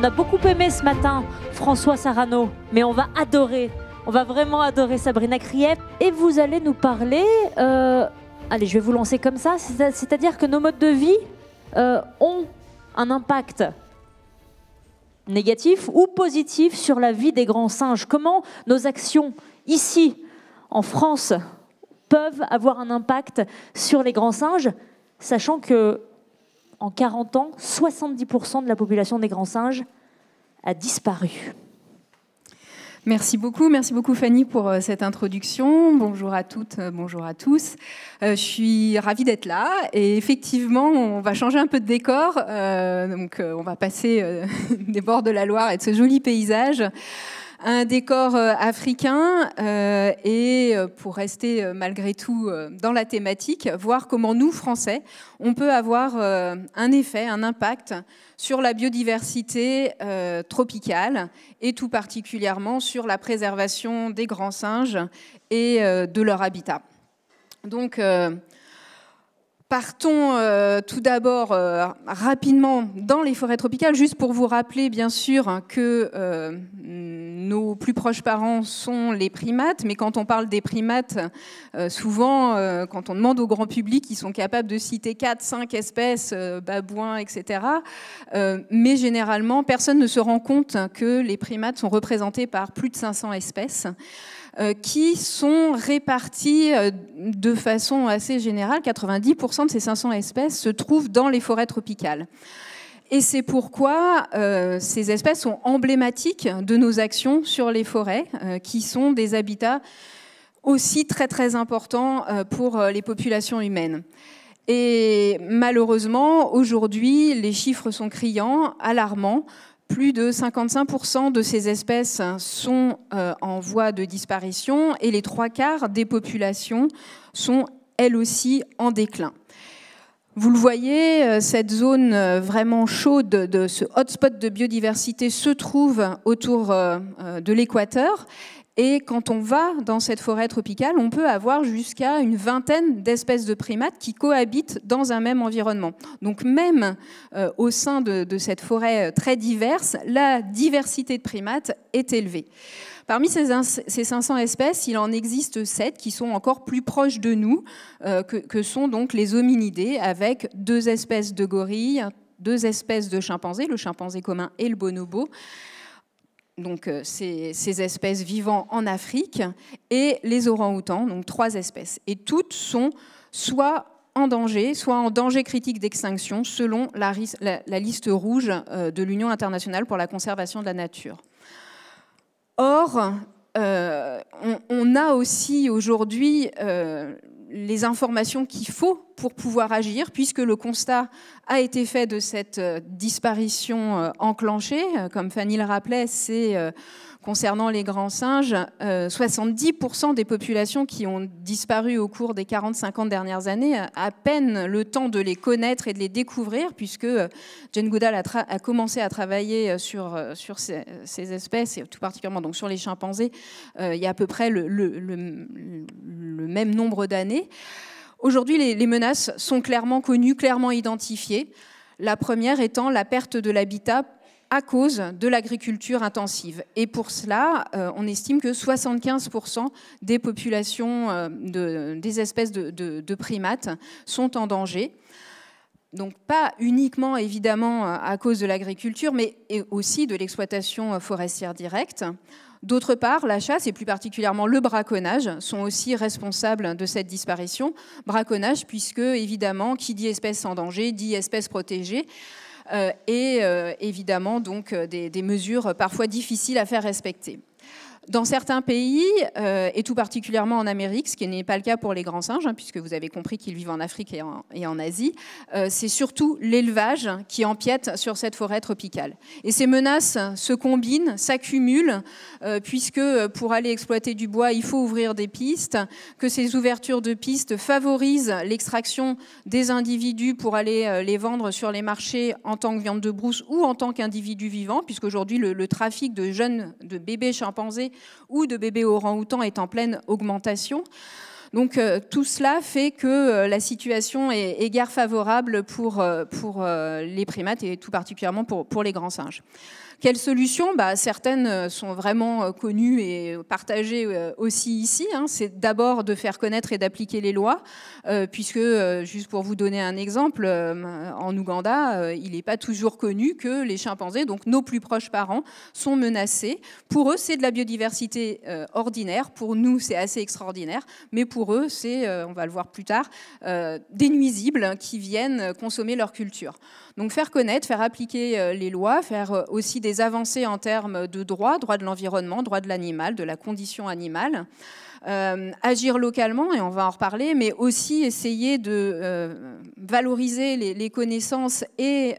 a beaucoup aimé ce matin François Sarano, mais on va adorer, on va vraiment adorer Sabrina Krief. Et vous allez nous parler, allez, je vais vous lancer comme ça, c'est-à-dire que nos modes de vie ont un impact négatif ou positif sur la vie des grands singes. Comment nos actions ici, en France, peuvent avoir un impact sur les grands singes, sachant que en 40 ans, 70% de la population des grands singes a disparu. Merci beaucoup Fanny pour cette introduction. Bonjour à toutes, bonjour à tous. Je suis ravie d'être là et effectivement, on va changer un peu de décor. On va passer des bords de la Loire et de ce joli paysage. Un décor africain et pour rester malgré tout dans la thématique, voir comment nous, Français, on peut avoir un effet, un impact sur la biodiversité tropicale et tout particulièrement sur la préservation des grands singes et de leur habitat. Donc, partons tout d'abord rapidement dans les forêts tropicales, juste pour vous rappeler bien sûr que nos plus proches parents sont les primates, mais quand on parle des primates, souvent quand on demande au grand public, ils sont capables de citer 4-5 espèces, babouins, etc. Mais généralement, personne ne se rend compte que les primates sont représentés par plus de 500 espèces. Qui sont répartis de façon assez générale. 90% de ces 500 espèces se trouvent dans les forêts tropicales. Et c'est pourquoi ces espèces sont emblématiques de nos actions sur les forêts, qui sont des habitats aussi très très importants pour les populations humaines. Et malheureusement, aujourd'hui, les chiffres sont criants, alarmants. Plus de 55% de ces espèces sont en voie de disparition et les 3/4 des populations sont elles aussi en déclin. Vous le voyez, cette zone vraiment chaude de ce hotspot de biodiversité se trouve autour de l'équateur. Et quand on va dans cette forêt tropicale, on peut avoir jusqu'à une vingtaine d'espèces de primates qui cohabitent dans un même environnement. Donc même au sein de cette forêt très diverse, la diversité de primates est élevée. Parmi ces 500 espèces, il en existe 7 qui sont encore plus proches de nous, que sont donc les hominidés, avec 2 espèces de gorilles, 2 espèces de chimpanzés, le chimpanzé commun et le bonobo. Donc ces espèces vivant en Afrique, et les orang-outans, donc 3 espèces. Et toutes sont soit en danger critique d'extinction, selon la liste rouge de l'Union internationale pour la conservation de la nature. Or, on a aussi aujourd'hui les informations qu'il faut pour pouvoir agir, puisque le constat a été fait de cette disparition enclenchée. Comme Fanny le rappelait, c'est concernant les grands singes, 70% des populations qui ont disparu au cours des 40-50 dernières années, à peine le temps de les connaître et de les découvrir, puisque Jane Goodall a commencé à travailler sur ces espèces, et tout particulièrement donc sur les chimpanzés, il y a à peu près le même nombre d'années. Aujourd'hui, les menaces sont clairement connues, clairement identifiées. La première étant la perte de l'habitat à cause de l'agriculture intensive. Et pour cela, on estime que 75% des populations des espèces de primates sont en danger. Donc pas uniquement, évidemment, à cause de l'agriculture, mais aussi de l'exploitation forestière directe. D'autre part, la chasse, et plus particulièrement le braconnage, sont aussi responsables de cette disparition. Braconnage, puisque, évidemment, qui dit espèce en danger, dit espèce protégée, et évidemment, donc, des mesures parfois difficiles à faire respecter. Dans certains pays, et tout particulièrement en Amérique, ce qui n'est pas le cas pour les grands singes, puisque vous avez compris qu'ils vivent en Afrique et en Asie, c'est surtout l'élevage qui empiète sur cette forêt tropicale. Et ces menaces se combinent, s'accumulent, puisque pour aller exploiter du bois, il faut ouvrir des pistes, que ces ouvertures de pistes favorisent l'extraction des individus pour aller les vendre sur les marchés en tant que viande de brousse ou en tant qu'individus vivants, puisqu'aujourd'hui le trafic de bébés chimpanzés ou de bébés orang-outans est en pleine augmentation. Donc tout cela fait que la situation est guère favorable pour les primates et tout particulièrement pour les grands singes. Quelles solutions? Certaines sont vraiment connues et partagées aussi ici. C'est d'abord de faire connaître et d'appliquer les lois, puisque, juste pour vous donner un exemple, en Ouganda, il n'est pas toujours connu que les chimpanzés, donc nos plus proches parents, sont menacés. Pour eux, c'est de la biodiversité ordinaire. Pour nous, c'est assez extraordinaire. Mais pour eux, c'est, on va le voir plus tard, des nuisibles qui viennent consommer leur culture. Donc faire connaître, faire appliquer les lois, faire aussi des avancées en termes de droit de l'environnement, droit de l'animal, de la condition animale. Agir localement, et on va en reparler, mais aussi essayer de valoriser les connaissances et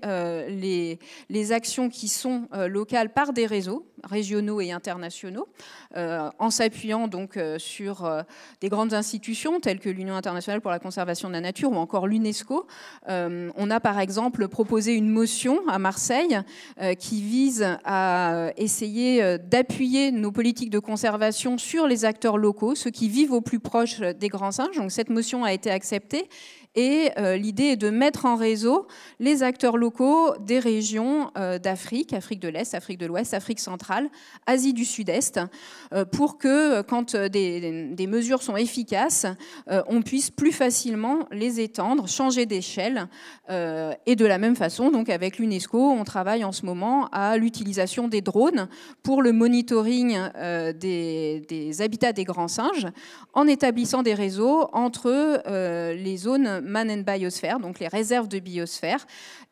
les actions qui sont locales par des réseaux régionaux et internationaux, en s'appuyant donc sur des grandes institutions telles que l'Union internationale pour la conservation de la nature ou encore l'UNESCO. On a par exemple proposé une motion à Marseille qui vise à essayer d'appuyer nos politiques de conservation sur les acteurs locaux, ceux qui vivent au plus proche des grands singes. Donc cette motion a été acceptée. Et l'idée est de mettre en réseau les acteurs locaux des régions d'Afrique, Afrique de l'Est, Afrique de l'Ouest, Afrique centrale, Asie du Sud-Est, pour que quand des mesures sont efficaces, on puisse plus facilement les étendre, changer d'échelle. Et de la même façon, donc avec l'UNESCO, on travaille en ce moment à l'utilisation des drones pour le monitoring des habitats des grands singes, en établissant des réseaux entre les zones Man and Biosphère, donc les réserves de biosphère.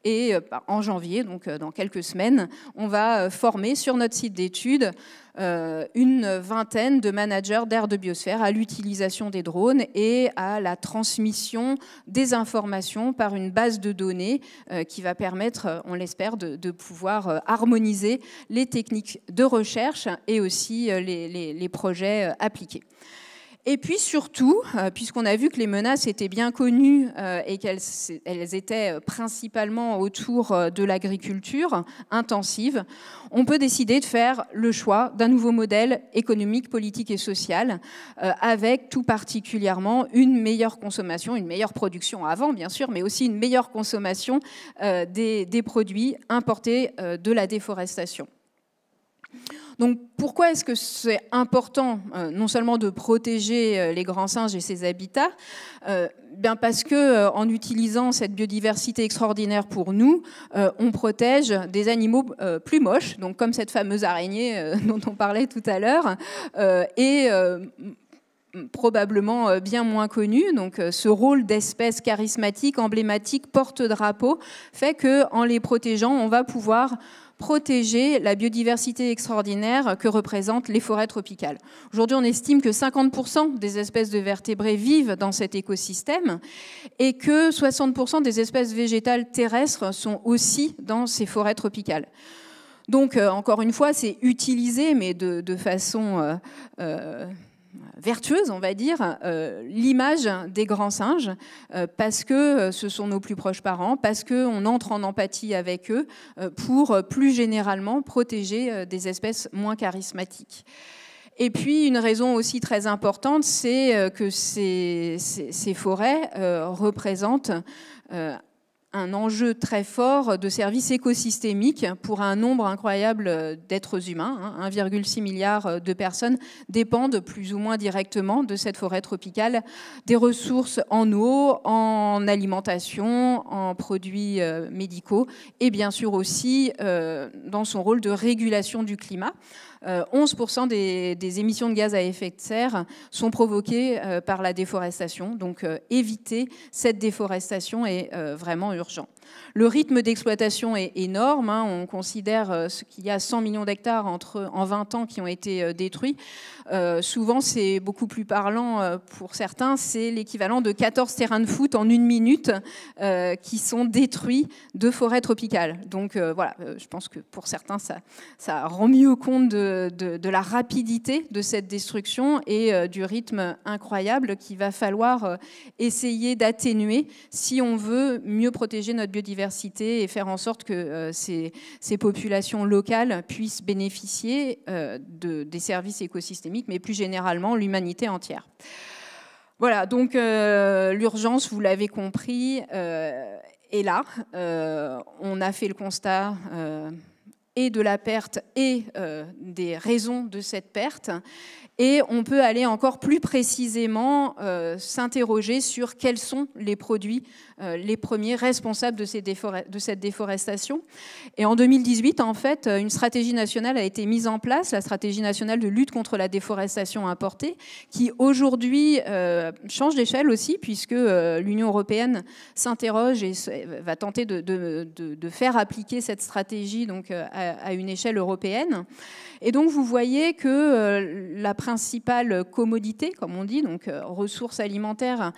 Et en janvier, donc dans quelques semaines, on va former sur notre site d'études une vingtaine de managers d'aires de biosphère à l'utilisation des drones et à la transmission des informations par une base de données qui va permettre, on l'espère, de pouvoir harmoniser les techniques de recherche et aussi les projets appliqués. Et puis surtout, puisqu'on a vu que les menaces étaient bien connues et qu'elles étaient principalement autour de l'agriculture intensive, on peut décider de faire le choix d'un nouveau modèle économique, politique et social, avec tout particulièrement une meilleure consommation, une meilleure production avant bien sûr, mais aussi une meilleure consommation des produits importés de la déforestation. Donc pourquoi est-ce que c'est important non seulement de protéger les grands singes et ces habitats, bien parce que en utilisant cette biodiversité extraordinaire pour nous, on protège des animaux plus moches, donc comme cette fameuse araignée dont on parlait tout à l'heure, et probablement bien moins connue. Donc ce rôle d'espèce charismatique, emblématique, porte-drapeau, fait qu'en les protégeant, on va pouvoir protéger la biodiversité extraordinaire que représentent les forêts tropicales. Aujourd'hui, on estime que 50% des espèces de vertébrés vivent dans cet écosystème et que 60% des espèces végétales terrestres sont aussi dans ces forêts tropicales. Donc, encore une fois, c'est utilisé, mais de façon vertueuse, on va dire, l'image des grands singes, parce que ce sont nos plus proches parents, parce qu'on entre en empathie avec eux, pour plus généralement protéger des espèces moins charismatiques. Et puis, une raison aussi très importante, c'est que ces forêts représentent un enjeu très fort de services écosystémiques pour un nombre incroyable d'êtres humains. 1,6 milliard de personnes dépendent plus ou moins directement de cette forêt tropicale, des ressources en eau, en alimentation, en produits médicaux et bien sûr aussi dans son rôle de régulation du climat. 11% des émissions de gaz à effet de serre sont provoquées par la déforestation. Donc éviter cette déforestation est vraiment urgent. Le rythme d'exploitation est énorme. On considère qu'il y a 100 millions d'hectares en 20 ans qui ont été détruits. Souvent, c'est beaucoup plus parlant pour certains. C'est l'équivalent de 14 terrains de foot en une minute qui sont détruits de forêts tropicales. Donc voilà, je pense que pour certains, ça rend mieux compte de la rapidité de cette destruction et du rythme incroyable qu'il va falloir essayer d'atténuer si on veut mieux protéger notre biodiversité et faire en sorte que ces populations locales puissent bénéficier des services écosystémiques, mais plus généralement l'humanité entière. Voilà, donc l'urgence, vous l'avez compris, est là. On a fait le constat et de la perte et des raisons de cette perte. Et on peut aller encore plus précisément s'interroger sur quels sont les produits les premiers responsables de cette déforestation. Et en 2018, en fait, une stratégie nationale a été mise en place, la stratégie nationale de lutte contre la déforestation importée, qui aujourd'hui change d'échelle aussi, puisque l'Union européenne s'interroge et va tenter de faire appliquer cette stratégie donc, à une échelle européenne. Et donc, vous voyez que la principale commodité, comme on dit, donc ressource alimentaire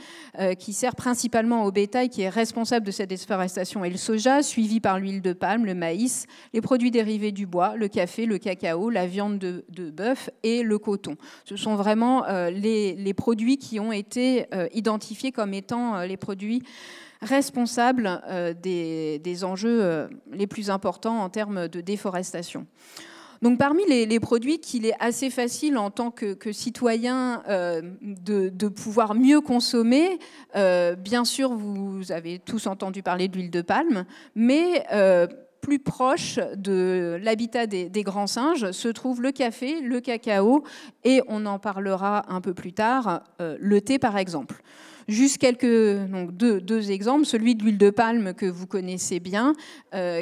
qui sert principalement au bétail, qui est responsable de cette déforestation, est le soja, suivi par l'huile de palme, le maïs, les produits dérivés du bois, le café, le cacao, la viande de bœuf et le coton. Ce sont vraiment les produits qui ont été identifiés comme étant les produits responsables des enjeux les plus importants en termes de déforestation. Donc parmi les produits qu'il est assez facile en tant que citoyen de pouvoir mieux consommer, bien sûr vous avez tous entendu parler d'huile de palme, mais plus proche de l'habitat des grands singes se trouve le café, le cacao et on en parlera un peu plus tard, le thé par exemple. Juste deux exemples, celui de l'huile de palme que vous connaissez bien,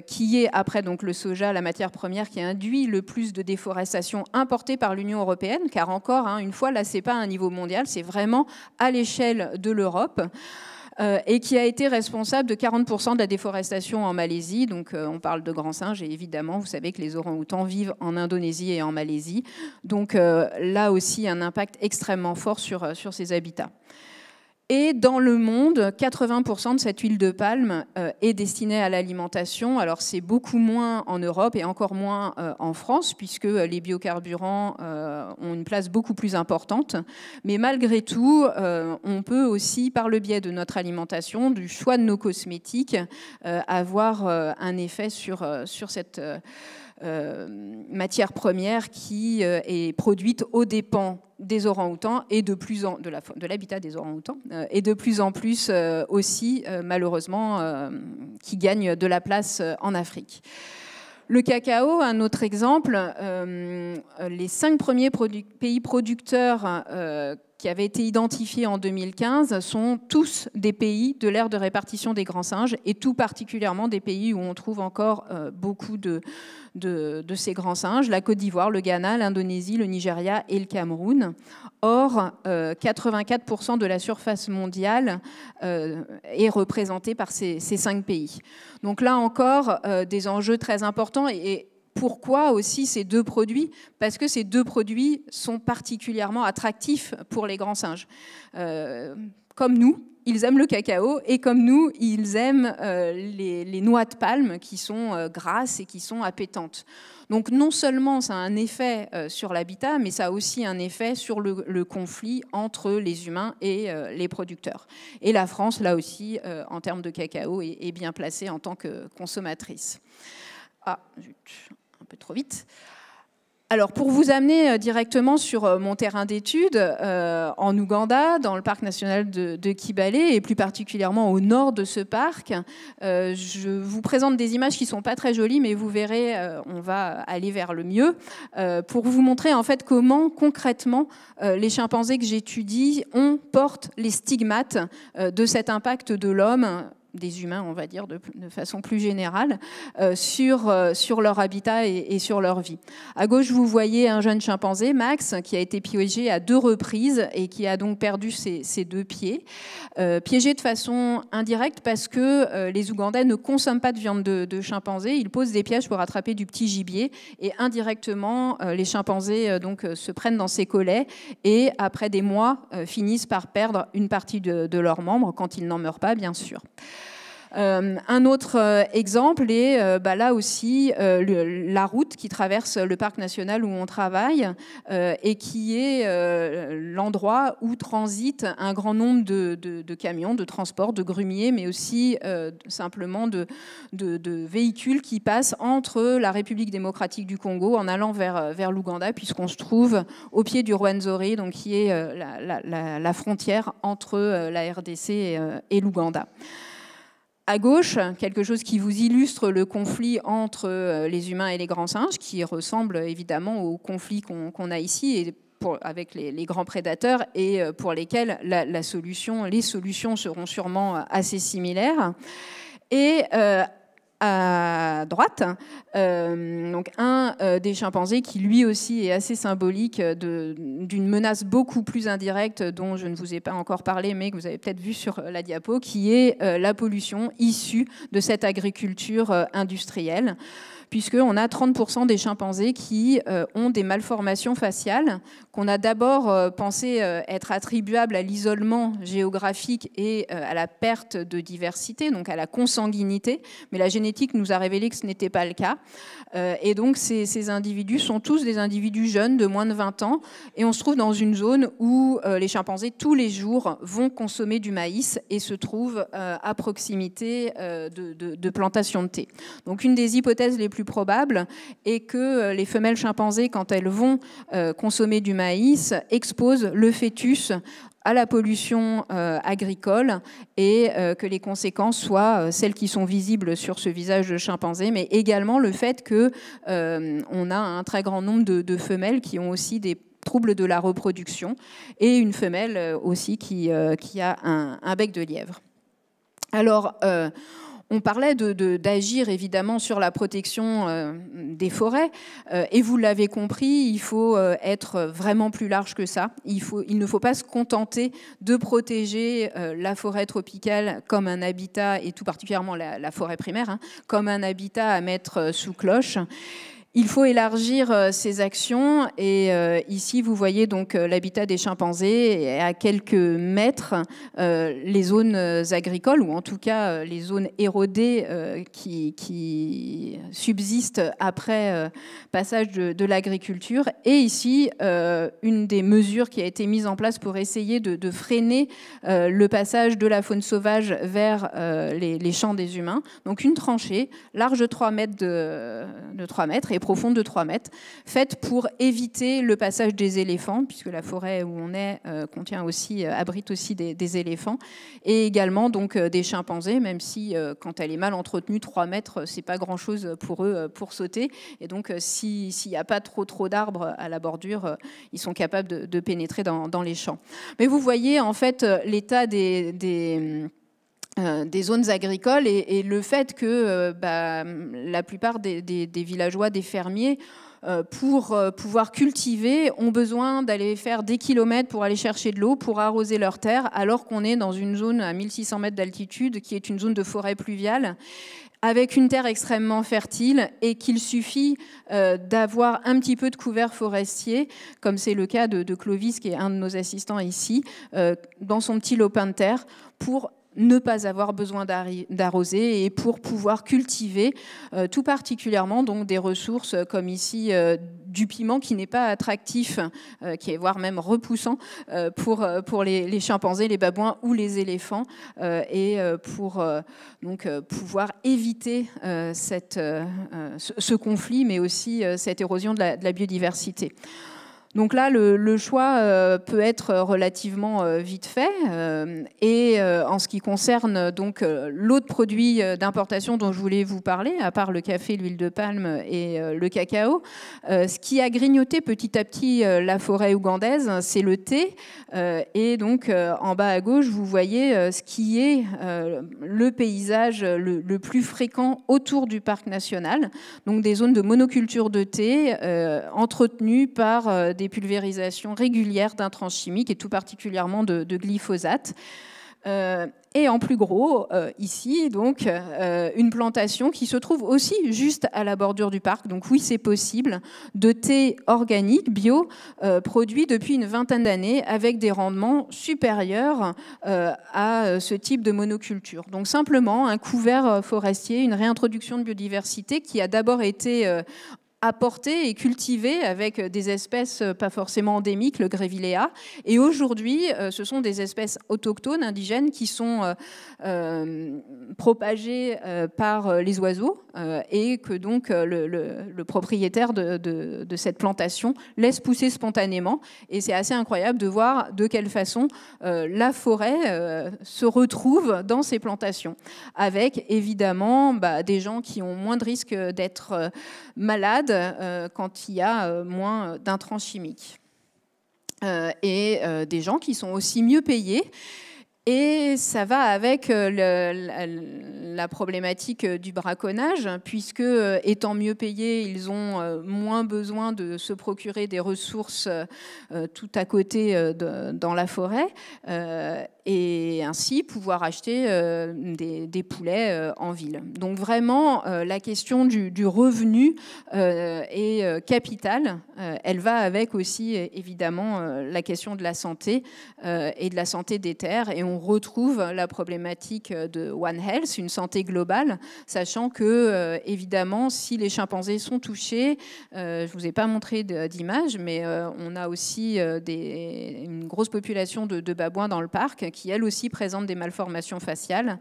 qui est après donc, le soja, la matière première qui induit le plus de déforestation importée par l'Union européenne, car encore une fois, là, ce n'est pas à un niveau mondial, c'est vraiment à l'échelle de l'Europe. Et qui a été responsable de 40% de la déforestation en Malaisie. Donc on parle de grands singes et évidemment, vous savez que les orang-outans vivent en Indonésie et en Malaisie. Donc là aussi, un impact extrêmement fort sur ces habitats. Et dans le monde, 80% de cette huile de palme est destinée à l'alimentation. Alors c'est beaucoup moins en Europe et encore moins en France, puisque les biocarburants ont une place beaucoup plus importante. Mais malgré tout, on peut aussi, par le biais de notre alimentation, du choix de nos cosmétiques, avoir un effet sur cette matière première qui est produite aux dépens des orang-outans et de l'habitat des orang-outans et de plus en plus aussi malheureusement qui gagne de la place en Afrique. Le cacao, un autre exemple, les 5 premiers pays producteurs qui avaient été identifiés en 2015 sont tous des pays de l'ère de répartition des grands singes et tout particulièrement des pays où on trouve encore beaucoup de ces grands singes, la Côte d'Ivoire, le Ghana, l'Indonésie, le Nigeria et le Cameroun. Or, 84% de la surface mondiale est représentée par ces 5 pays. Donc là encore, des enjeux très importants et pourquoi aussi ces 2 produits? Parce que ces 2 produits sont particulièrement attractifs pour les grands singes. Comme nous, ils aiment le cacao et comme nous, ils aiment les noix de palme qui sont grasses et qui sont appétantes. Donc non seulement ça a un effet sur l'habitat, mais ça a aussi un effet sur le conflit entre les humains et les producteurs. Et la France, là aussi, en termes de cacao, est bien placée en tant que consommatrice. Ah, zut, un peu trop vite. Alors, pour vous amener directement sur mon terrain d'études, en Ouganda, dans le parc national de Kibale, et plus particulièrement au nord de ce parc, je vous présente des images qui ne sont pas très jolies, mais vous verrez, on va aller vers le mieux, pour vous montrer en fait comment concrètement les chimpanzés que j'étudie portent les stigmates de cet impact de l'homme, des humains, on va dire, de façon plus générale, sur leur habitat et sur leur vie. À gauche, vous voyez un jeune chimpanzé, Max, qui a été piégé à 2 reprises et qui a donc perdu ses 2 pieds. Piégé de façon indirecte parce que les Ougandais ne consomment pas de viande de chimpanzé. Ils posent des pièges pour attraper du petit gibier et indirectement, les chimpanzés donc, se prennent dans ces collets et après des mois, finissent par perdre une partie de leurs membres quand ils n'en meurent pas, bien sûr. Un autre exemple est là aussi la route qui traverse le parc national où on travaille et qui est l'endroit où transitent un grand nombre de camions, de transports, de grumiers, mais aussi simplement de véhicules qui passent entre la République démocratique du Congo en allant vers l'Ouganda, puisqu'on se trouve au pied du Rwenzori, donc qui est la frontière entre la RDC et l'Ouganda. À gauche, quelque chose qui vous illustre le conflit entre les humains et les grands singes, qui ressemble évidemment au conflit qu'on a ici et avec les grands prédateurs, et pour lesquels les solutions seront sûrement assez similaires. Et à droite, donc des chimpanzés qui lui aussi est assez symbolique d'une menace beaucoup plus indirecte dont je ne vous ai pas encore parlé, mais que vous avez peut-être vu sur la diapo, qui est la pollution issue de cette agriculture industrielle, puisqu'on a 30% des chimpanzés qui ont des malformations faciales qu'on a d'abord pensé être attribuables à l'isolement géographique et à la perte de diversité, donc à la consanguinité, mais la génétique nous a révélé que ce n'était pas le cas. Et donc ces individus sont tous des individus jeunes de moins de 20 ans, et on se trouve dans une zone où les chimpanzés tous les jours vont consommer du maïs et se trouvent à proximité de plantations de thé. Donc une des hypothèses les plus probables est que les femelles chimpanzés, quand elles vont consommer du maïs, exposent le fœtus à la pollution agricole, et que les conséquences soient celles qui sont visibles sur ce visage de chimpanzé, mais également le fait qu'on a un très grand nombre de femelles qui ont aussi des troubles de la reproduction, et une femelle aussi qui a un bec de lièvre. Alors, on parlait d'agir évidemment sur la protection des forêts, et vous l'avez compris, il faut être vraiment plus large que ça. Il ne faut pas se contenter de protéger la forêt tropicale comme un habitat, et tout particulièrement la forêt primaire, comme un habitat à mettre sous cloche. Il faut élargir ces actions, et ici vous voyez donc l'habitat des chimpanzés, et à quelques mètres les zones agricoles, ou en tout cas les zones érodées qui subsistent après passage de l'agriculture. Et ici une des mesures qui a été mise en place pour essayer de freiner le passage de la faune sauvage vers les champs des humains. Donc une tranchée large de 3 mètres de 3 mètres et profonde de 3 mètres, faite pour éviter le passage des éléphants, puisque la forêt où on est abrite aussi des éléphants, et également donc des chimpanzés, même si quand elle est mal entretenue, 3 mètres, c'est pas grand-chose pour eux pour sauter. Et donc s'il n'y a pas trop d'arbres à la bordure, ils sont capables de pénétrer dans les champs. Mais vous voyez en fait l'état des zones agricoles, et le fait que la plupart des villageois, des fermiers, pour pouvoir cultiver, ont besoin d'aller faire des kilomètres pour aller chercher de l'eau, pour arroser leurs terres, alors qu'on est dans une zone à 1600 mètres d'altitude, qui est une zone de forêt pluviale, avec une terre extrêmement fertile, et qu'il suffit d'avoir un petit peu de couvert forestier, comme c'est le cas de Clovis, qui est un de nos assistants ici, dans son petit lopin de terre, pour ne pas avoir besoin d'arroser, et pour pouvoir cultiver tout particulièrement donc des ressources comme ici du piment, qui n'est pas attractif, qui est voire même repoussant pour les chimpanzés, les babouins ou les éléphants, et pour donc pouvoir éviter ce conflit, mais aussi cette érosion de la biodiversité. Donc là, le choix peut être relativement vite fait. Et en ce qui concerne donc l'autre produit d'importation dont je voulais vous parler, à part le café, l'huile de palme et le cacao, ce qui a grignoté petit à petit la forêt ougandaise, c'est le thé. Et donc en bas à gauche, vous voyez ce qui est le paysage le plus fréquent autour du parc national. Donc des zones de monoculture de thé entretenues par des pulvérisations régulières d'intrants chimiques, et tout particulièrement de glyphosate. Et en plus gros, ici, donc, une plantation qui se trouve aussi juste à la bordure du parc. Donc oui, c'est possible, de thé organique, bio, produit depuis une vingtaine d'années, avec des rendements supérieurs à ce type de monoculture. Donc simplement un couvert forestier, une réintroduction de biodiversité qui a d'abord été apportés et cultivés avec des espèces pas forcément endémiques, le grevillea. Et aujourd'hui, ce sont des espèces autochtones, indigènes, qui sont propagées par les oiseaux et que donc le propriétaire de cette plantation laisse pousser spontanément. Et c'est assez incroyable de voir de quelle façon la forêt se retrouve dans ces plantations, avec évidemment des gens qui ont moins de risques d'être malades quand il y a moins d'intrants chimiques. Et des gens qui sont aussi mieux payés. Et ça va avec la problématique du braconnage, puisque étant mieux payés, ils ont moins besoin de se procurer des ressources tout à côté dans la forêt, et ainsi pouvoir acheter des poulets en ville. Donc vraiment, la question du revenu est capitale. Elle va avec aussi, évidemment, la question de la santé et de la santé des terres. Et on retrouve la problématique de One Health, une santé globale, sachant que, évidemment, si les chimpanzés sont touchés, je ne vous ai pas montré d'image, mais on a aussi une grosse population de babouins dans le parc qui, elles aussi, présentent des malformations faciales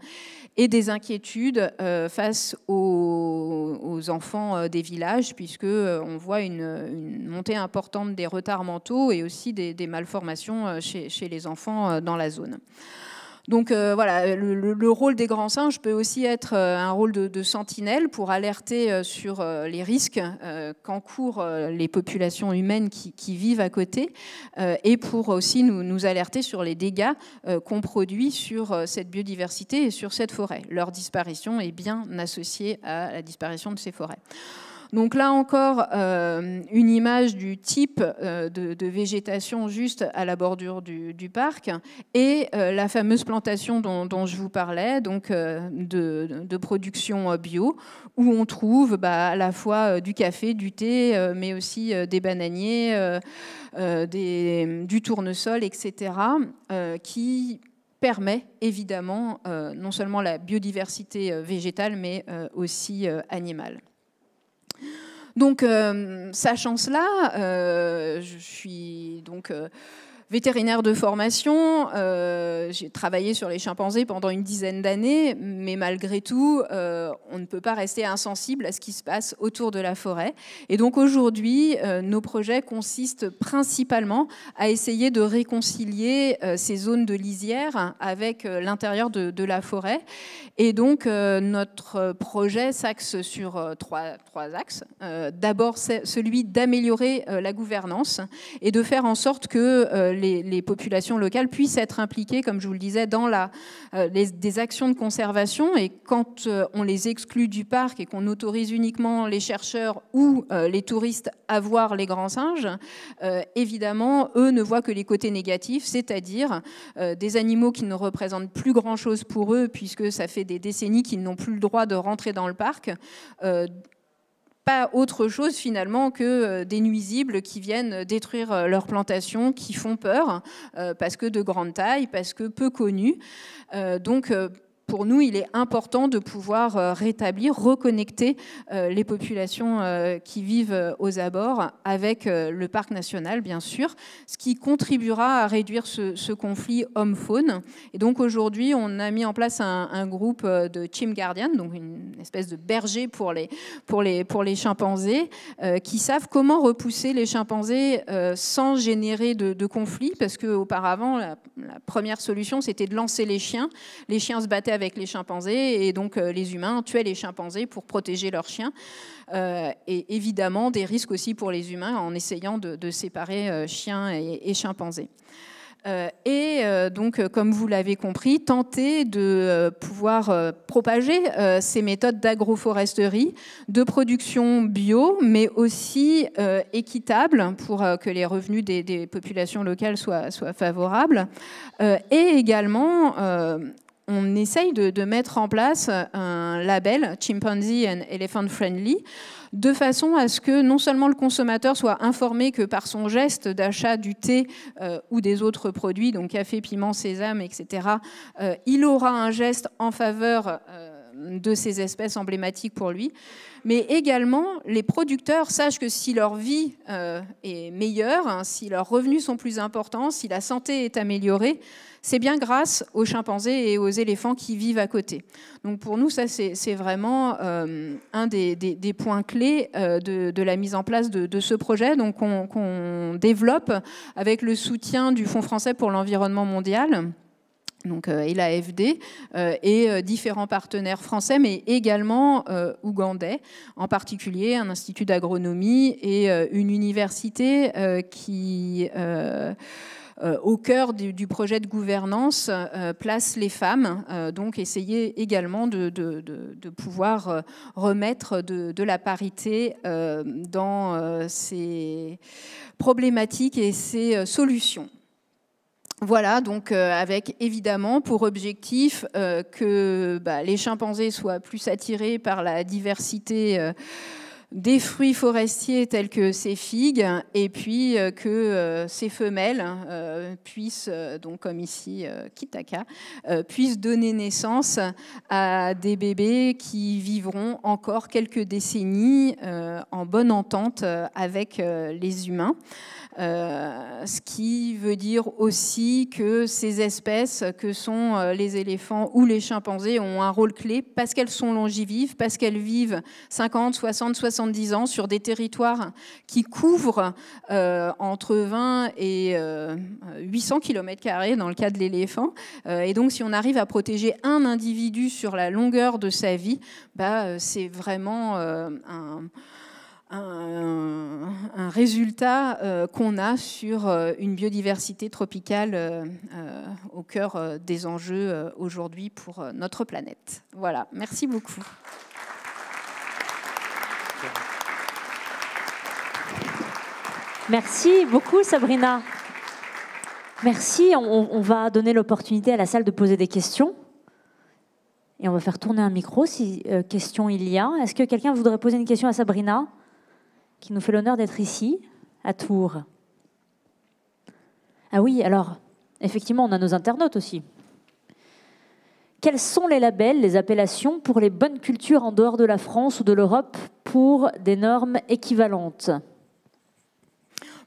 et des inquiétudes face aux enfants des villages, puisqu'on voit une montée importante des retards mentaux et aussi des malformations chez les enfants dans la zone. Donc voilà, le rôle des grands singes peut aussi être un rôle de sentinelle pour alerter sur les risques qu'encourent les populations humaines qui vivent à côté, et pour aussi nous alerter sur les dégâts qu'on produit sur cette biodiversité et sur cette forêt. Leur disparition est bien associée à la disparition de ces forêts. Donc là encore, une image du type de végétation juste à la bordure du parc, et la fameuse plantation dont je vous parlais, donc de production bio, où on trouve à la fois du café, du thé, mais aussi des bananiers, du tournesol, etc., qui permet évidemment non seulement la biodiversité végétale, mais aussi animale. Donc, sachant cela, je suis donc vétérinaire de formation. J'ai travaillé sur les chimpanzés pendant une dizaine d'années, mais malgré tout, on ne peut pas rester insensible à ce qui se passe autour de la forêt. Et donc aujourd'hui, nos projets consistent principalement à essayer de réconcilier ces zones de lisière avec l'intérieur de la forêt. Et donc, notre projet s'axe sur trois axes. D'abord, c'est celui d'améliorer la gouvernance et de faire en sorte que les populations locales puissent être impliquées, comme je vous le disais, dans des actions de conservation. Et quand on les exclut du parc et qu'on autorise uniquement les chercheurs ou les touristes à voir les grands singes, évidemment, eux ne voient que les côtés négatifs, c'est-à-dire des animaux qui ne représentent plus grand-chose pour eux, puisque ça fait des décennies qu'ils n'ont plus le droit de rentrer dans le parc. Pas autre chose finalement que des nuisibles qui viennent détruire leurs plantations, qui font peur, parce que de grande taille, parce que peu connus. Donc, pour nous, il est important de pouvoir rétablir, reconnecter les populations qui vivent aux abords avec le parc national, bien sûr, ce qui contribuera à réduire ce conflit homme-faune. Et donc aujourd'hui, on a mis en place un groupe de Chim Guardian, donc une espèce de berger pour les chimpanzés, qui savent comment repousser les chimpanzés sans générer de conflits, parce qu'auparavant, la première solution, c'était de lancer les chiens. Les chiens se battaient avec les chimpanzés, et donc les humains tuaient les chimpanzés pour protéger leurs chiens. Et évidemment, des risques aussi pour les humains en essayant de séparer chiens et chimpanzés. Donc, comme vous l'avez compris, tenter de pouvoir propager ces méthodes d'agroforesterie, de production bio, mais aussi équitable pour que les revenus des populations locales soient favorables. Et également, on essaye de mettre en place un label Chimpanzee and Elephant Friendly, de façon à ce que non seulement le consommateur soit informé que par son geste d'achat du thé ou des autres produits, donc café, piment, sésame, etc., il aura un geste en faveur de ces espèces emblématiques pour lui. Mais également, les producteurs sachent que si leur vie est meilleure, hein, si leurs revenus sont plus importants, si la santé est améliorée, c'est bien grâce aux chimpanzés et aux éléphants qui vivent à côté. Donc pour nous, ça c'est vraiment un des points clés de la mise en place de ce projet, donc qu'on développe avec le soutien du Fonds français pour l'environnement mondial, donc, et l'AFD, et différents partenaires français, mais également ougandais, en particulier un institut d'agronomie et une université qui... au cœur du projet de gouvernance, place les femmes, donc essayer également de pouvoir remettre de la parité dans ces problématiques et ces solutions. Voilà, donc avec évidemment pour objectif que les chimpanzés soient plus attirés par la diversité des fruits forestiers tels que ces figues, et puis que ces femelles puissent, donc comme ici Kitaka, puissent donner naissance à des bébés qui vivront encore quelques décennies en bonne entente avec les humains. Ce qui veut dire aussi que ces espèces que sont les éléphants ou les chimpanzés ont un rôle clé parce qu'elles sont longevives, parce qu'elles vivent 50, 60, 70 ans sur des territoires qui couvrent entre 20 et 800 km² dans le cas de l'éléphant. Et donc si on arrive à protéger un individu sur la longueur de sa vie, c'est vraiment un résultat qu'on a sur une biodiversité tropicale au cœur des enjeux aujourd'hui pour notre planète. Voilà, merci beaucoup. Merci beaucoup, Sabrina. Merci. On va donner l'opportunité à la salle de poser des questions. Et on va faire tourner un micro si question il y a. Est-ce que quelqu'un voudrait poser une question à Sabrina, qui nous fait l'honneur d'être ici, à Tours? Ah oui, alors, effectivement, on a nos internautes aussi. Quels sont les labels, les appellations pour les bonnes cultures en dehors de la France ou de l'Europe pour des normes équivalentes?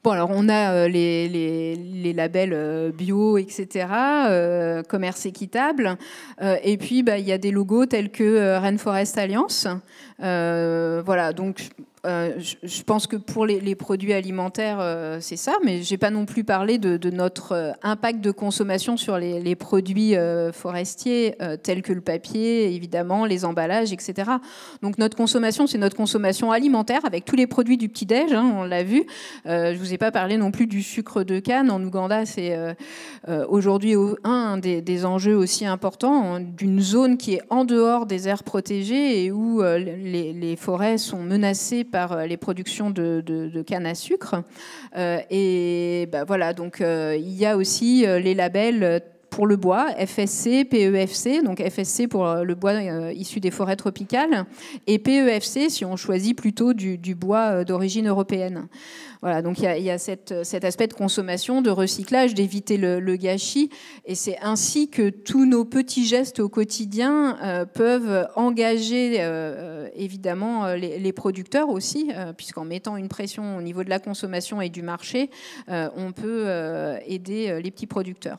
Bon, alors on a les labels bio, etc., commerce équitable, et puis il y a des logos tels que Rainforest Alliance. Voilà, donc je pense que pour les produits alimentaires, c'est ça, mais je n'ai pas non plus parlé de notre impact de consommation sur les produits forestiers, tels que le papier, évidemment, les emballages, etc. Donc notre consommation, c'est notre consommation alimentaire, avec tous les produits du petit-déj, hein, on l'a vu. Je ne vous ai pas parlé non plus du sucre de canne. En Ouganda, c'est aujourd'hui un des enjeux aussi importants, d'une zone qui est en dehors des aires protégées et où les forêts sont menacées par les productions de canne à sucre. Et voilà, donc il y a aussi les labels pour le bois, FSC, PEFC, donc FSC pour le bois issu des forêts tropicales, et PEFC si on choisit plutôt du bois d'origine européenne. Voilà, donc il y a cet aspect de consommation, de recyclage, d'éviter le gâchis, et c'est ainsi que tous nos petits gestes au quotidien peuvent engager évidemment les producteurs aussi, puisqu'en mettant une pression au niveau de la consommation et du marché, on peut aider les petits producteurs.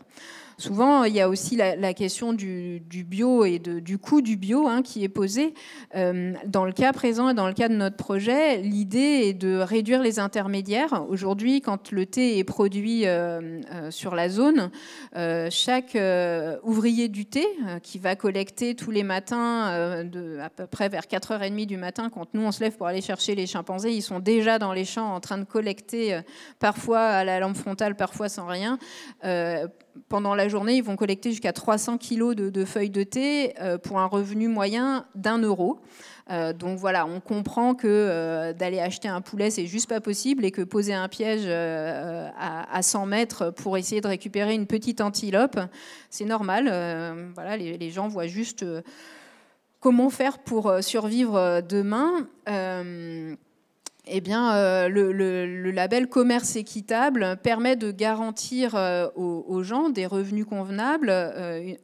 Souvent, il y a aussi la question du bio et du coût du bio qui est posée. Dans le cas présent et dans le cas de notre projet, l'idée est de réduire les intermédiaires. Aujourd'hui, quand le thé est produit sur la zone, chaque ouvrier du thé qui va collecter tous les matins, à peu près vers 4h30 du matin, quand nous on se lève pour aller chercher les chimpanzés, ils sont déjà dans les champs en train de collecter, parfois à la lampe frontale, parfois sans rien. Pendant la journée, ils vont collecter jusqu'à 300 kilos de feuilles de thé pour un revenu moyen d'1 €. Donc voilà, on comprend que d'aller acheter un poulet, c'est juste pas possible, et que poser un piège à 100 mètres pour essayer de récupérer une petite antilope, c'est normal. Voilà, les gens voient juste comment faire pour survivre demain. eh bien, le label commerce équitable permet de garantir aux gens des revenus convenables,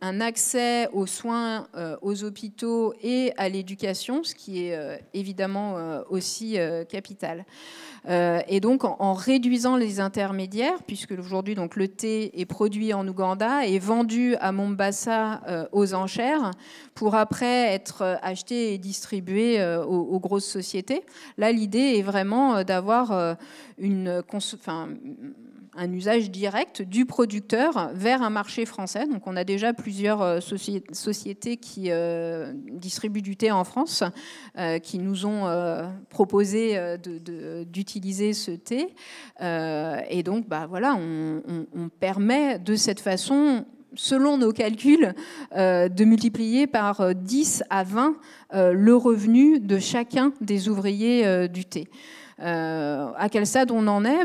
un accès aux soins, aux hôpitaux et à l'éducation, ce qui est évidemment aussi capital. Et donc, en réduisant les intermédiaires, puisque aujourd'hui, donc, le thé est produit en Ouganda et vendu à Mombasa aux enchères, pour après être acheté et distribué aux grosses sociétés. Là, l'idée est vraiment d'avoir un usage direct du producteur vers un marché français. Donc, on a déjà plusieurs sociétés qui distribuent du thé en France, qui nous ont proposé d'utiliser ce thé. Et donc, voilà, on permet de cette façon, selon nos calculs, de multiplier par 10 à 20 le revenu de chacun des ouvriers du thé. À quel stade on en est?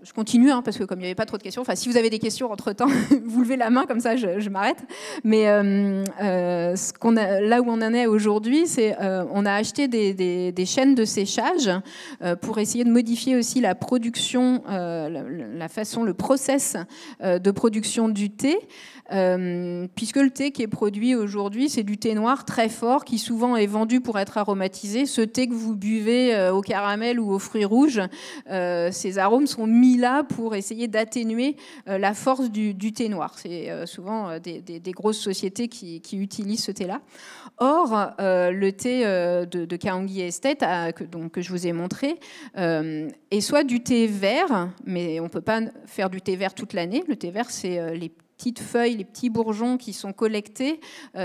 Je continue, parce que comme il n'y avait pas trop de questions, si vous avez des questions entre-temps, vous levez la main, comme ça je m'arrête. Mais là où on en est aujourd'hui, c'est on a acheté des chaînes de séchage pour essayer de modifier aussi la production, le process de production du thé. Puisque le thé qui est produit aujourd'hui, c'est du thé noir très fort qui souvent est vendu pour être aromatisé. Ce thé que vous buvez au caramel ou aux fruits rouges, ces arômes sont mis là pour essayer d'atténuer la force du thé noir. C'est souvent des grosses sociétés qui utilisent ce thé-là. Or, le thé de Kaongi Estate, que je vous ai montré, est soit du thé vert, mais on ne peut pas faire du thé vert toute l'année. Le thé vert, c'est les petites feuilles, les petits bourgeons qui sont collectés.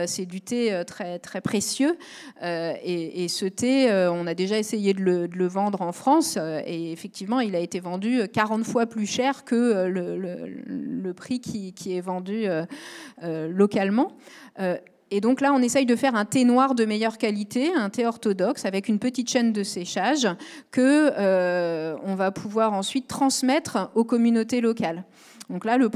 C'est du thé très, très précieux. Et ce thé, on a déjà essayé de le vendre en France. Et effectivement, il a été vendu 40 fois plus cher que le prix qui est vendu localement. Et donc là, on essaye de faire un thé noir de meilleure qualité, un thé orthodoxe, avec une petite chaîne de séchage que on va pouvoir ensuite transmettre aux communautés locales. Donc là, le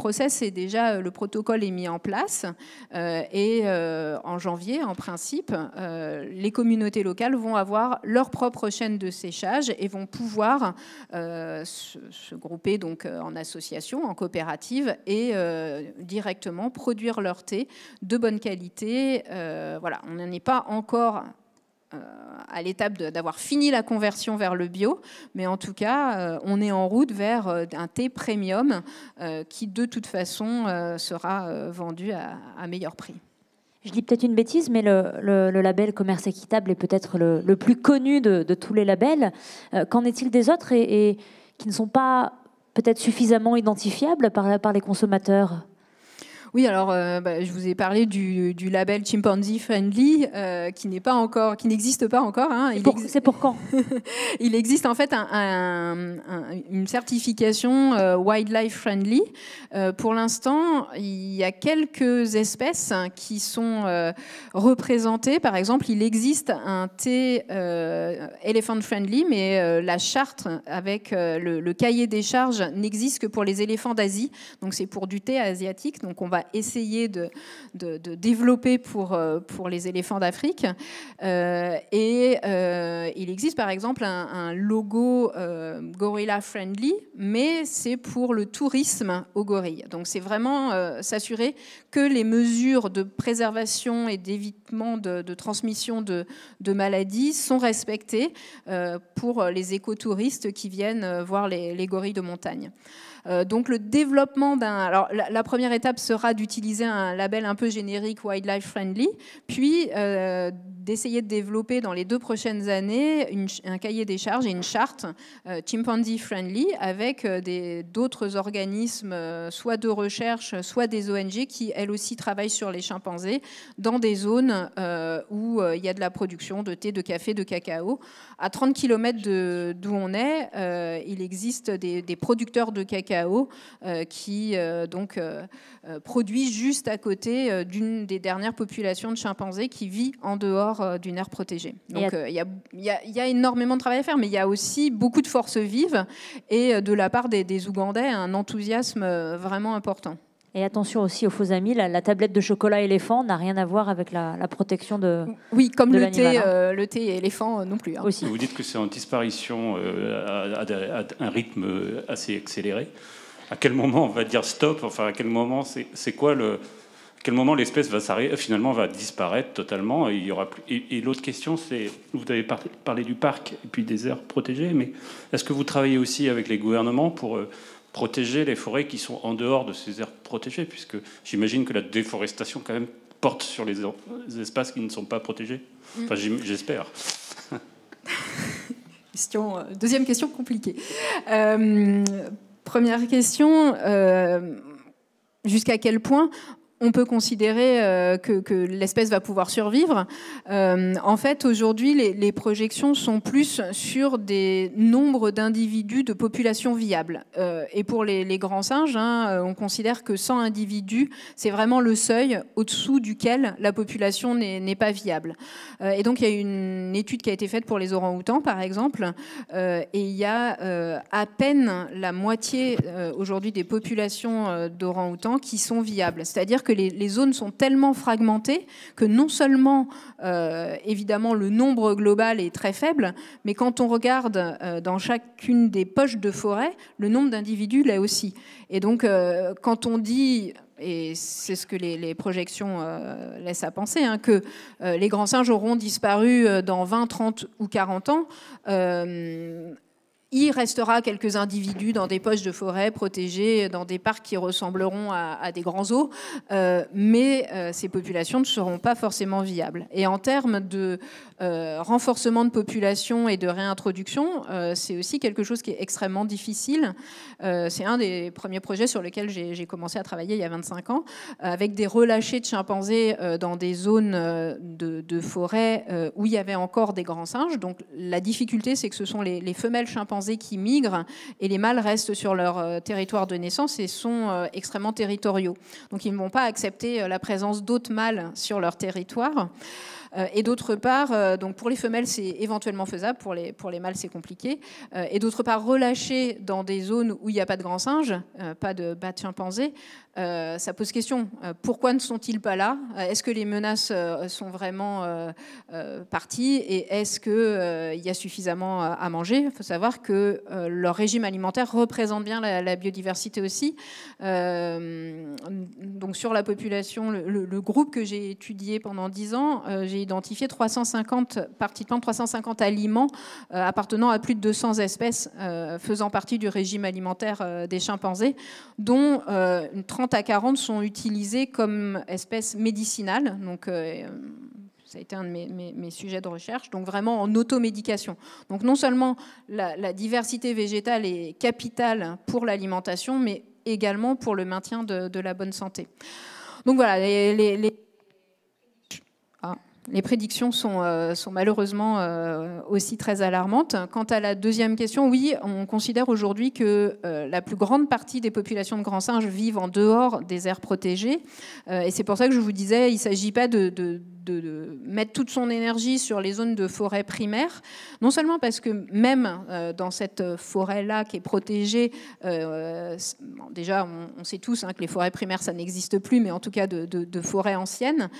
protocole est mis en place et en janvier, en principe, les communautés locales vont avoir leur propre chaîne de séchage et vont pouvoir se grouper donc en association, en coopérative et directement produire leur thé de bonne qualité. Voilà, on n'en est pas encore à l'étape d'avoir fini la conversion vers le bio, mais en tout cas, on est en route vers un thé premium qui, de toute façon, sera vendu à meilleur prix. Je dis peut-être une bêtise, mais le label Commerce équitable est peut-être le plus connu de tous les labels. Qu'en est-il des autres et qui ne sont pas peut-être suffisamment identifiables par les consommateurs ? Oui, alors je vous ai parlé du label Chimpanzee Friendly qui n'existe pas encore. Hein. C'est pour quand? Il existe en fait une certification Wildlife Friendly. Pour l'instant, il y a quelques espèces qui sont représentées. Par exemple, il existe un thé Elephant Friendly, mais la charte avec le cahier des charges n'existe que pour les éléphants d'Asie. Donc c'est pour du thé asiatique. Donc on va essayer de développer pour les éléphants d'Afrique. Il existe par exemple un logo Gorilla Friendly, mais c'est pour le tourisme aux gorilles. Donc c'est vraiment s'assurer que les mesures de préservation et d'évitement de transmission de maladies sont respectées pour les écotouristes qui viennent voir les gorilles de montagne. Donc le développement alors la première étape sera d'utiliser un label un peu générique Wildlife Friendly, puis d'essayer de développer dans les 2 prochaines années un cahier des charges et une charte Chimpanzee Friendly avec d'autres organismes, soit de recherche, soit des ONG qui elles aussi travaillent sur les chimpanzés dans des zones où il y a de la production de thé, de café, de cacao. À 30 km d'où on est, il existe des producteurs de cacao qui produisent juste à côté d'une des dernières populations de chimpanzés qui vit en dehors d'une aire protégée. Donc il y a énormément de travail à faire, mais il y a aussi beaucoup de forces vives et de la part des Ougandais un enthousiasme vraiment important. Et attention aussi aux faux amis, la tablette de chocolat éléphant n'a rien à voir avec la protection de Oui, comme de le thé éléphant non plus. Hein. Aussi. Vous dites que c'est en disparition à un rythme assez accéléré. À quel moment on va dire stop? Enfin, à quel moment c'est quoi à quel moment l'espèce va s'arrêter, finalement va disparaître totalement, et il y aura plus... Et l'autre question, c'est, vous avez parlé du parc et puis des aires protégées, mais est-ce que vous travaillez aussi avec les gouvernements pour protéger les forêts qui sont en dehors de ces aires protégées, puisque j'imagine que la déforestation quand même porte sur les espaces qui ne sont pas protégés. Enfin, j'espère. Deuxième question compliquée. Première question, jusqu'à quel point on peut considérer que l'espèce va pouvoir survivre. En fait, aujourd'hui, les projections sont plus sur des nombres d'individus de population viable. Et pour les grands singes, on considère que 100 individus, c'est vraiment le seuil au-dessous duquel la population n'est pas viable. Et donc, il y a une étude qui a été faite pour les orang-outans, par exemple, et il y a à peine la moitié aujourd'hui des populations d'orang-outans qui sont viables. C'est-à-dire que les zones sont tellement fragmentées que non seulement, évidemment, le nombre global est très faible, mais quand on regarde dans chacune des poches de forêt, le nombre d'individus l'est aussi. Et donc, quand on dit, et c'est ce que les projections laissent à penser, que les grands singes auront disparu dans 20, 30 ou 40 ans, il restera quelques individus dans des poches de forêt protégées, dans des parcs qui ressembleront à des grands zoos, mais ces populations ne seront pas forcément viables. Et en termes de renforcement de population et de réintroduction, c'est aussi quelque chose qui est extrêmement difficile. C'est un des premiers projets sur lesquels j'ai commencé à travailler il y a 25 ans, avec des relâchés de chimpanzés dans des zones de forêt où il y avait encore des grands singes. Donc la difficulté, c'est que ce sont les femelles chimpanzés qui migrent et les mâles restent sur leur territoire de naissance et sont extrêmement territoriaux. Donc ils ne vont pas accepter la présence d'autres mâles sur leur territoire. Et d'autre part, donc pour les femelles, c'est éventuellement faisable, pour les mâles, c'est compliqué. Et d'autre part, relâcher dans des zones où il n'y a pas de grands singes, pas de chimpanzés, ça pose question. Pourquoi ne sont-ils pas là? Est-ce que les menaces sont vraiment parties? Et est-ce qu'il y a suffisamment à manger? Il faut savoir que leur régime alimentaire représente bien la biodiversité aussi. Donc sur la population, le groupe que j'ai étudié pendant 10 ans, j'ai identifié 350 parties de plantes, 350 aliments appartenant à plus de 200 espèces faisant partie du régime alimentaire des chimpanzés, dont 30 à 40 sont utilisés comme espèces médicinales. Donc, ça a été un de mes sujets de recherche, donc vraiment en automédication. Donc non seulement la diversité végétale est capitale pour l'alimentation, mais également pour le maintien de la bonne santé. Donc voilà, les prédictions sont malheureusement aussi très alarmantes. Quant à la deuxième question, oui, on considère aujourd'hui que la plus grande partie des populations de grands singes vivent en dehors des aires protégées. Et c'est pour ça que je vous disais, il ne s'agit pas de mettre toute son énergie sur les zones de forêt primaire, non seulement parce que même dans cette forêt-là qui est protégée, déjà on sait tous que les forêts primaires ça n'existe plus, mais en tout cas de forêts anciennes.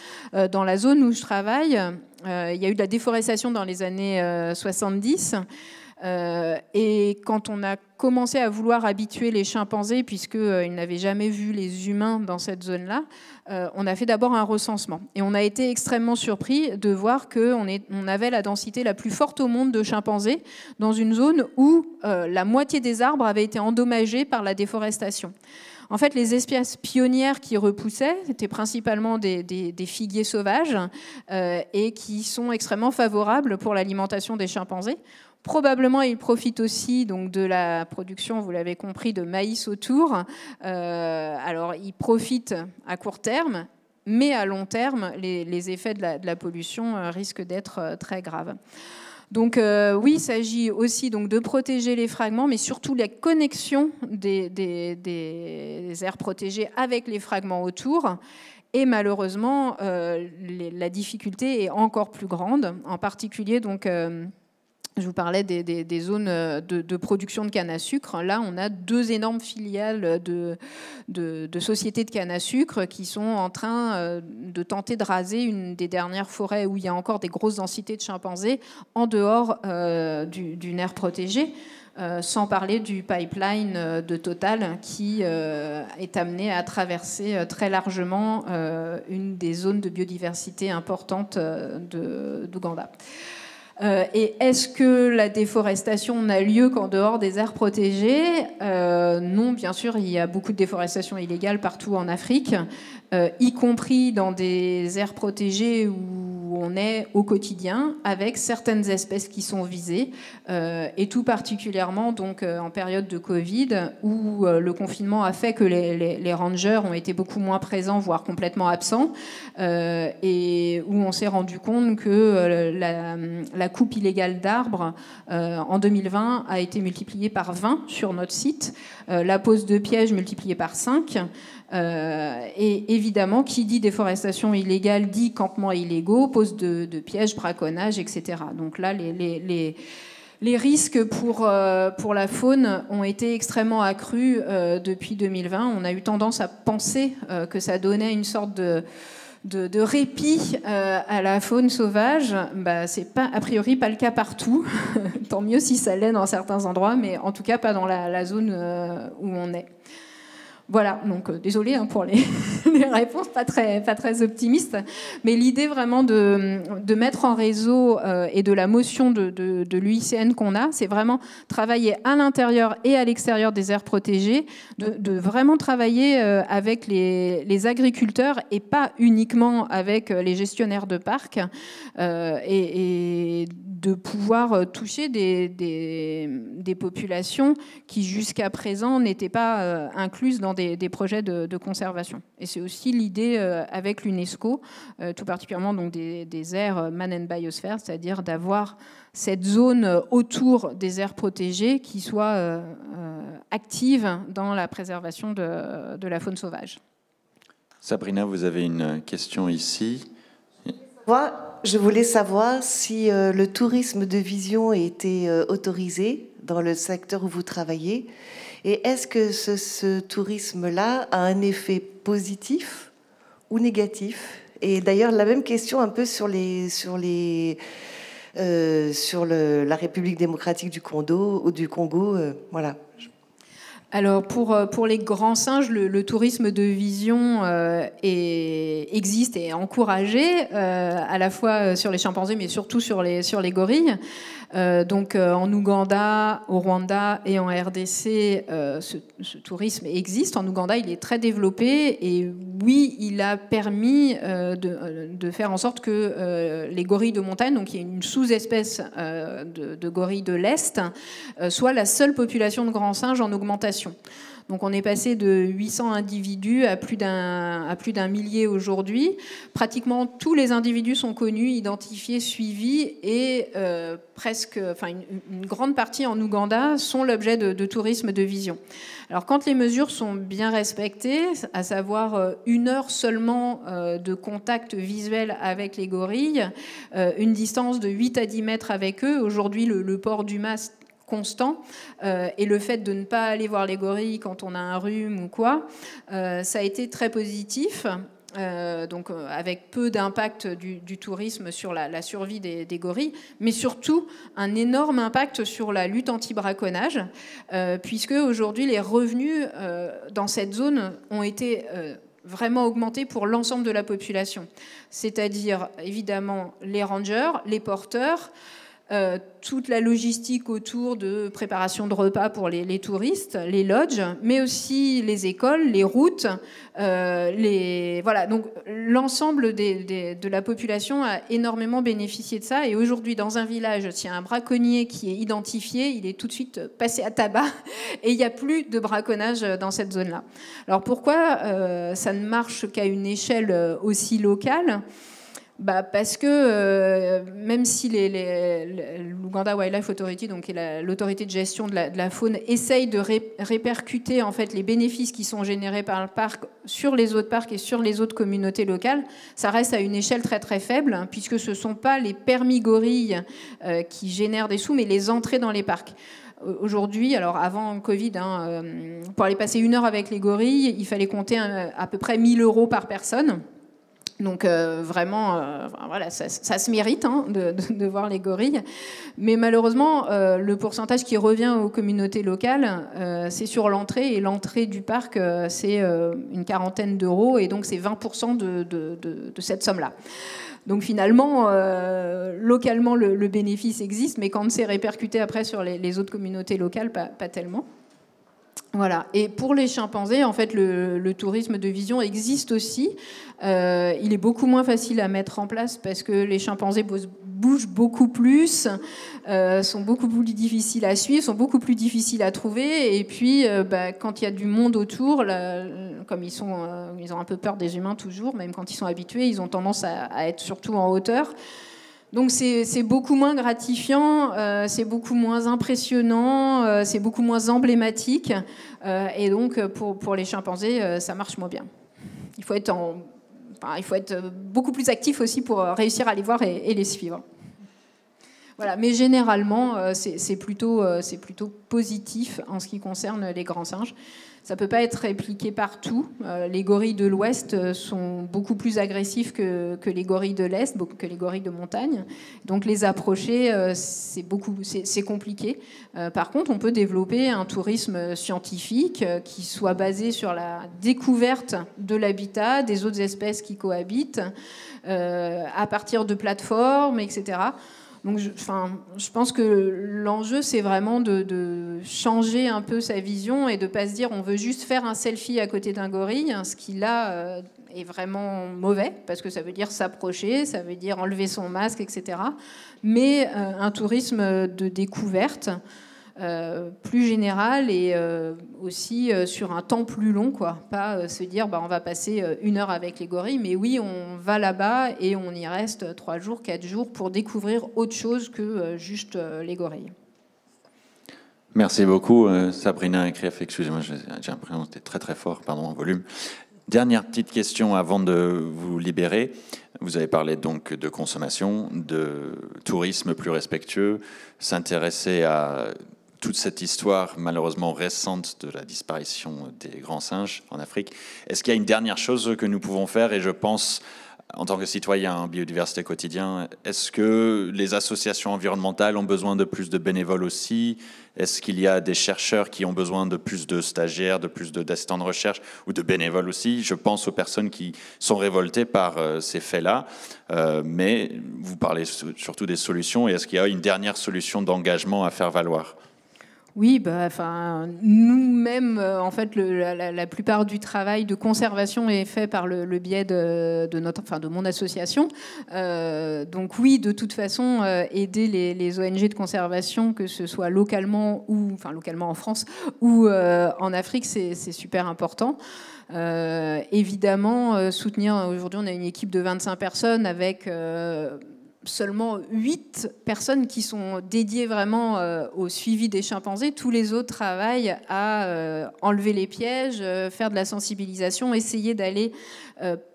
Dans la zone où je travaille, il y a eu de la déforestation dans les années 70. Et quand on a commencé à vouloir habituer les chimpanzés, puisqu'ils n'avaient jamais vu les humains dans cette zone-là, on a fait d'abord un recensement. Et on a été extrêmement surpris de voir qu'on avait la densité la plus forte au monde de chimpanzés dans une zone où la moitié des arbres avaient été endommagés par la déforestation. En fait, les espèces pionnières qui repoussaient, c'était principalement des figuiers sauvages et qui sont extrêmement favorables pour l'alimentation des chimpanzés. Probablement, ils profitent aussi donc, de la production, vous l'avez compris, de maïs autour. Alors, ils profitent à court terme, mais à long terme, les effets de la pollution risquent d'être très graves. Donc oui, il s'agit aussi donc, de protéger les fragments, mais surtout la connexion des aires protégées avec les fragments autour. Et malheureusement, la difficulté est encore plus grande, en particulier donc, Je vous parlais des zones de production de canne à sucre. Là, on a 2 énormes filiales de sociétés de canne à sucre qui sont en train de tenter de raser une des dernières forêts où il y a encore des grosses densités de chimpanzés en dehors d'une aire protégée. Sans parler du pipeline de Total qui est amené à traverser très largement une des zones de biodiversité importantes d'Ouganda. Et est-ce que la déforestation n'a lieu qu'en dehors des aires protégées ? Non, bien sûr, il y a beaucoup de déforestation illégale partout en Afrique, y compris dans des aires protégées où on est au quotidien, avec certaines espèces qui sont visées, et tout particulièrement donc, en période de Covid, où le confinement a fait que les rangers ont été beaucoup moins présents, voire complètement absents, et où on s'est rendu compte que la coupe illégale d'arbres en 2020 a été multipliée par 20 sur notre site, la pose de pièges multipliée par 5, et évidemment, qui dit déforestation illégale dit campements illégaux, pose de pièges, braconnage, etc. Donc là, les risques pour la faune ont été extrêmement accrus depuis 2020. On a eu tendance à penser que ça donnait une sorte de répit à la faune sauvage. C'est pas, a priori pas le cas partout. Tant mieux si ça l'est dans certains endroits, mais en tout cas pas dans la zone où on est. Voilà, donc désolée pour les réponses pas très optimistes, mais l'idée vraiment de mettre en réseau et de la motion de l'UICN qu'on a, c'est vraiment travailler à l'intérieur et à l'extérieur des aires protégées, de vraiment travailler avec les agriculteurs et pas uniquement avec les gestionnaires de parcs, et de pouvoir toucher des populations qui jusqu'à présent n'étaient pas incluses dans des projets de conservation. Et c'est aussi l'idée avec l'UNESCO, tout particulièrement donc des aires Man and Biosphere, c'est-à-dire d'avoir cette zone autour des aires protégées qui soit active dans la préservation de la faune sauvage. Sabrina, vous avez une question ici. Je voulais savoir si le tourisme de vision était autorisé dans le secteur où vous travaillez. Et est-ce que ce tourisme-là a un effet positif ou négatif ? Et d'ailleurs, la même question un peu sur la République démocratique du Congo, voilà. Alors pour les grands singes, le tourisme de vision existe et est encouragé, à la fois sur les chimpanzés, mais surtout sur les gorilles. Donc en Ouganda, au Rwanda et en RDC, ce tourisme existe. En Ouganda, il est très développé et oui, il a permis de faire en sorte que les gorilles de montagne, donc il y a une sous-espèce de gorilles de l'Est, soit la seule population de grands singes en augmentation. Donc on est passé de 800 individus à plus d'un millier aujourd'hui. Pratiquement tous les individus sont connus, identifiés, suivis et une grande partie en Ouganda sont l'objet de tourisme de vision. Alors quand les mesures sont bien respectées, à savoir 1 heure seulement de contact visuel avec les gorilles, une distance de 8 à 10 mètres avec eux, aujourd'hui le port du masque constant, et le fait de ne pas aller voir les gorilles quand on a un rhume ou quoi, ça a été très positif. Donc avec peu d'impact du tourisme sur la survie des gorilles, mais surtout un énorme impact sur la lutte anti-braconnage, puisque aujourd'hui les revenus dans cette zone ont été vraiment augmentés pour l'ensemble de la population, c'est-à-dire évidemment les rangers, les porteurs, toute la logistique autour de préparation de repas pour les touristes, les lodges, mais aussi les écoles, les routes, voilà. Donc l'ensemble de la population a énormément bénéficié de ça. Et aujourd'hui, dans un village, s'il y a un braconnier qui est identifié, il est tout de suite passé à tabac et il n'y a plus de braconnage dans cette zone-là. Alors pourquoi ça ne marche qu'à une échelle aussi locale ? Parce que même si l'Uganda Wildlife Authority, donc l'autorité de gestion de la faune, essaye de répercuter en fait les bénéfices qui sont générés par le parc sur les autres parcs et sur les autres communautés locales, ça reste à une échelle très très faible, hein, puisque ce ne sont pas les permis gorilles qui génèrent des sous, mais les entrées dans les parcs. Aujourd'hui, alors avant le Covid, hein, pour aller passer 1 heure avec les gorilles, il fallait compter à peu près 1 000 € par personne. Donc vraiment, voilà, ça se mérite hein, de voir les gorilles. Mais malheureusement, le pourcentage qui revient aux communautés locales, c'est sur l'entrée. Et l'entrée du parc, c'est une 40aine d'euros. Et donc c'est 20% de cette somme-là. Donc finalement, localement, le bénéfice existe. Mais quand c'est répercuté après sur les autres communautés locales, pas tellement. Voilà. Et pour les chimpanzés, en fait, le tourisme de vision existe aussi. Il est beaucoup moins facile à mettre en place parce que les chimpanzés bougent beaucoup plus, sont beaucoup plus difficiles à suivre, sont beaucoup plus difficiles à trouver. Et puis, quand il y a du monde autour, comme ils ont un peu peur des humains toujours, même quand ils sont habitués, ils ont tendance à être surtout en hauteur. Donc c'est beaucoup moins gratifiant, c'est beaucoup moins impressionnant, c'est beaucoup moins emblématique. Et donc pour les chimpanzés, ça marche moins bien. Il faut être beaucoup plus actif aussi pour réussir à les voir et les suivre. Voilà, mais généralement, c'est plutôt positif en ce qui concerne les grands singes. Ça ne peut pas être répliqué partout. Les gorilles de l'Ouest sont beaucoup plus agressifs que les gorilles de l'Est, que les gorilles de montagne. Donc les approcher, c'est compliqué. Par contre, on peut développer un tourisme scientifique qui soit basé sur la découverte de l'habitat, des autres espèces qui cohabitent, à partir de plateformes, etc. Donc, je pense que l'enjeu, c'est vraiment de changer un peu sa vision et de ne pas se dire on veut juste faire un selfie à côté d'un gorille, ce qui là est vraiment mauvais, parce que ça veut dire s'approcher, ça veut dire enlever son masque, etc. Mais un tourisme de découverte plus général et aussi sur un temps plus long, quoi. Pas se dire on va passer 1 heure avec les gorilles, mais oui, on va là-bas et on y reste 3 jours, 4 jours pour découvrir autre chose que juste les gorilles. Merci beaucoup, Sabrina Krief. Excusez-moi, j'ai l'impression que c'était très très fort, pardon, en volume. Dernière petite question avant de vous libérer. Vous avez parlé donc de consommation, de tourisme plus respectueux, s'intéresser à toute cette histoire malheureusement récente de la disparition des grands singes en Afrique. Est-ce qu'il y a une dernière chose que nous pouvons faire? Et je pense, en tant que citoyen en biodiversité quotidien, est-ce que les associations environnementales ont besoin de plus de bénévoles aussi? Est-ce qu'il y a des chercheurs qui ont besoin de plus de stagiaires, de plus d'assistants de recherche ou de bénévoles aussi? Je pense aux personnes qui sont révoltées par ces faits-là. Mais vous parlez surtout des solutions. Et est-ce qu'il y a une dernière solution d'engagement à faire valoir? Oui, nous-mêmes, en fait, la plupart du travail de conservation est fait par le biais de mon association. Donc oui, de toute façon, aider les ONG de conservation, que ce soit localement en France ou en Afrique, c'est super important. Évidemment, soutenir. Aujourd'hui, on a une équipe de 25 personnes avec seulement 8 personnes qui sont dédiées vraiment au suivi des chimpanzés. Tous les autres travaillent à enlever les pièges, faire de la sensibilisation, essayer d'aller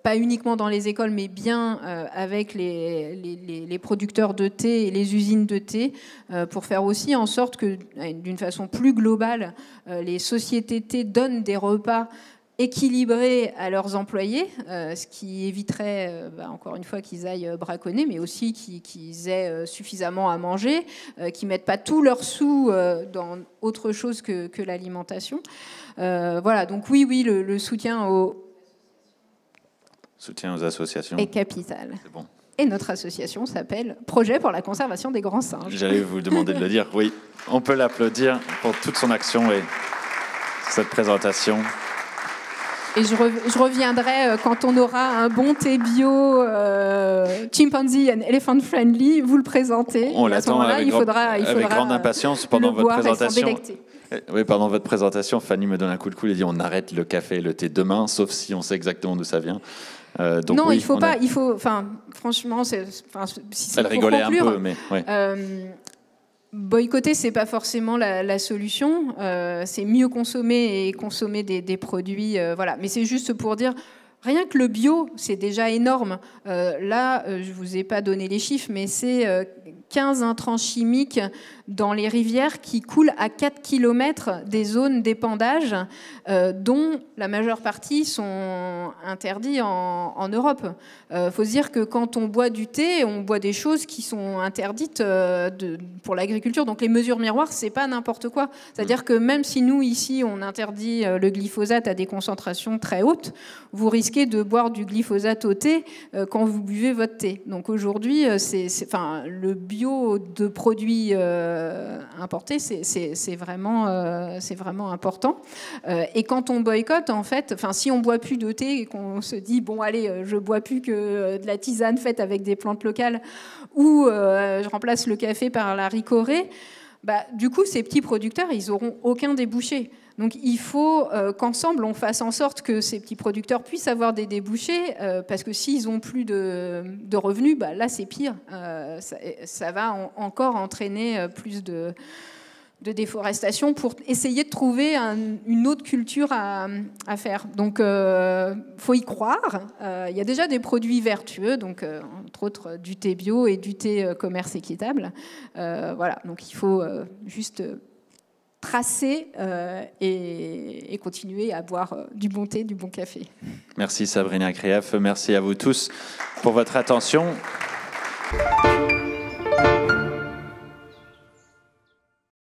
pas uniquement dans les écoles, mais bien avec les producteurs de thé et les usines de thé, pour faire aussi en sorte que, d'une façon plus globale, les sociétés thé donnent des repas équilibrés à leurs employés, ce qui éviterait, encore une fois, qu'ils aillent braconner, mais aussi qu'ils aient suffisamment à manger, qu'ils ne mettent pas tous leurs sous dans autre chose que l'alimentation. Voilà, donc oui, le soutien aux associations est capital. C'est bon. Et notre association s'appelle Projet pour la conservation des grands singes. J'allais vous demander de le dire. Oui, on peut l'applaudir pour toute son action et cette présentation. Et je reviendrai quand on aura un bon thé bio, chimpanzee and elephant friendly, vous le présentez. On l'attend avec grande impatience pendant votre présentation. Oui, pendant votre présentation, Fanny me donne un coup de coude et dit on arrête le café et le thé demain, sauf si on sait exactement d'où ça vient. Donc, non, oui, il faut pas. Il faut, franchement, si elle rigolait un peu, mais ouais. Boycotter, c'est pas forcément la solution. C'est mieux consommer et consommer des produits. Voilà. Mais c'est juste pour dire. Rien que le bio, c'est déjà énorme. Là, je vous ai pas donné les chiffres, mais c'est 15 intrants chimiques dans les rivières qui coulent à 4 km des zones d'épandage, dont la majeure partie sont interdits en Europe. Faut se dire que quand on boit du thé, on boit des choses qui sont interdites pour l'agriculture. Donc les mesures miroirs, c'est pas n'importe quoi. C'est-à-dire que même si nous, ici, on interdit le glyphosate à des concentrations très hautes, vous risquez de boire du glyphosate au thé quand vous buvez votre thé. Donc aujourd'hui, le bio de produits importés, c'est vraiment important. Et quand on boycotte, en fait, si on boit plus de thé et qu'on se dit bon allez, je bois plus que de la tisane faite avec des plantes locales ou je remplace le café par la ricorée, du coup ces petits producteurs, ils auront aucun débouché. Donc il faut qu'ensemble, on fasse en sorte que ces petits producteurs puissent avoir des débouchés, parce que s'ils n'ont plus de revenus, là c'est pire. Ça va encore entraîner plus de déforestation pour essayer de trouver une autre culture à faire. Donc faut y croire. Il y a déjà des produits vertueux, donc entre autres du thé bio et du thé commerce équitable. Voilà, donc il faut juste tracer et continuer à boire du bon thé, du bon café. Merci Sabrina Krief, merci à vous tous pour votre attention.